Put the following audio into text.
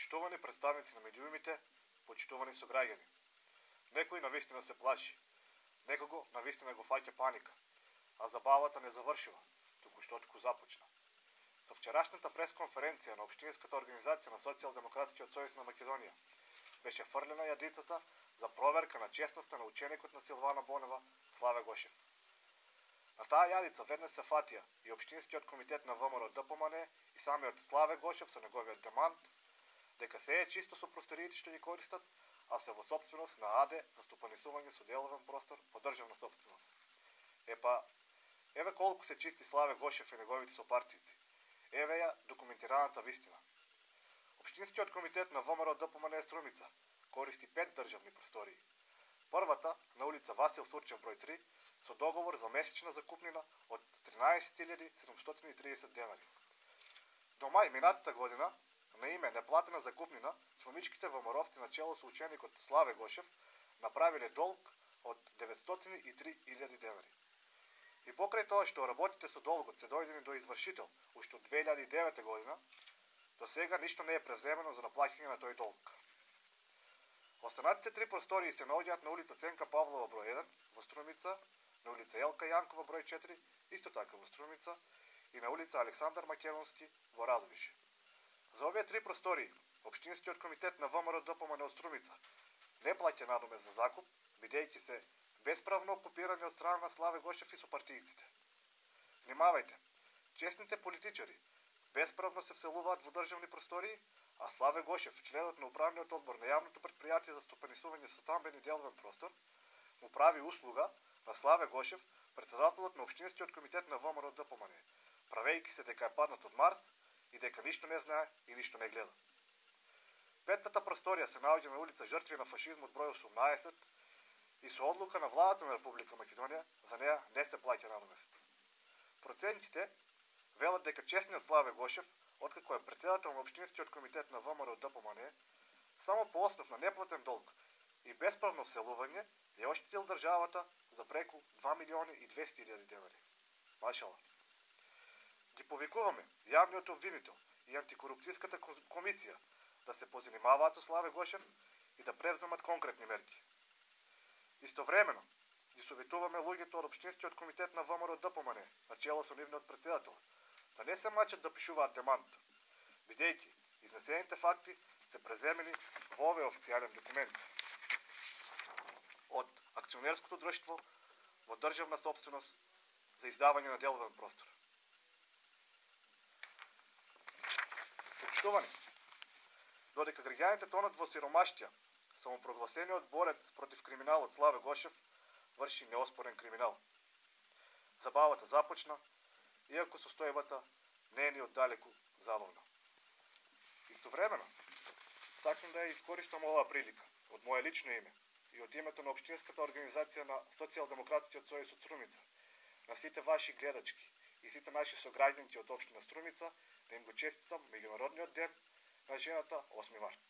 Почитувани представници на медиумите, почитувани сограѓани. Некој навистина се плаши, некого навистина го фаќа паника, а забавата не завршила, току започна. Со вчерашната пресконференција на Општинската организација на Социјалдемократскиот сојуз на Македонија беше фрлена јадицата за проверка на честноста на ученикот на Силвана Бонева, Славе Гошев. На таа јадица веднаш се фатија и Општинскиот комитет на ВМРО ДПМН и самиот Славе Гошев со неговиот демант дека се е чисто со просториите што ги користат, а се во собственост на АД за стопанисување со деловен простор по државна собственост. Еве колку се чисти Славе Гошев и неговите сопартици. Еве ја документираната вистина. Општинскиот комитет на ВМРО ДПМН Струмица користи 5 државни простории. Првата на улица Васил Сурчев број 3 со договор за месечна закупнина од 13.730 денари. До мај минатата година, на име неплатена закупнина, сломичките ВМРО-вци на чело со ученикот Славе Гошев направиле долг од 903.000 денари. И покрај тоа што работите со долгот се дојдени до извршител уште од 2009 година, до сега ништо не е превземено за наплаќање на тој долг. Останатите 3 простории се наоѓаат на улица Ценка Павлова број 1 во Струмица, на улица Елка Јанкова број 4 исто така во Струмица и на улица Александар Македонски во Радовише. За овие 3 простории Општинскиот комитет на ВМРО ДПМН од Струмица не плаќа надоме за закуп, бидејќи се бесправно окупирани од страна на Славе Гошев и сопартијците. Внимавајте, честните политичари бесправно се вселуваат во државни простории, а Славе Гошев, членот на управниот одбор на јавното претпријатие за стопанисување со стамбен и деловен простор, му прави услуга на Славе Гошев, председателот на Општинскиот комитет на ВМРО ДПМН, правејќи се дека е паднат од Марс и дека ништо не знае и ништо не гледа. Петтата просторија се наоѓа на улица Жртви на фашизмот број 18 и со одлука на владата на Република Македонија за неа не се плаќа надомест. Процентите велат дека честниот Славе Гошев, откако е председател на Општинскиот комитет на ВМРО ДПМН, само по основ на неплатен долг и бесправно вселување ја оштетил државата за преку 2.200.000 денари. Машала. Ги повикуваме јавниот обвинител и антикорупцијската комисија да се позанимаваат со Славе Гошев и да превземат конкретни мерки. Истовремено, ги советуваме луѓето од Општинскиот комитет на ВМРО ДПМН, на чело со нивниот председател, да не се мачат да пишуваат демант, бидејќи изнесените факти се преземени во овој официјален документ од акционерското друштво во државна собственост за издавање на деловен простор. Почитувани, додека граѓаните тонат во сиромаштија, самопрогласениот борец против криминалот Славе Гошев врши неоспорен криминал. Забавата започна, иако состојбата не е ни оддалеку забавна. Истовремено, сакам да ја искористам оваа прилика од моје лично име и од името на Општинската организација на Социјалдемократскиот сојуз од Струмица, на сите ваши гледачки и сите наши сограѓанки од општина Струмица, да им го честитам меѓународниот ден на жената 8 март.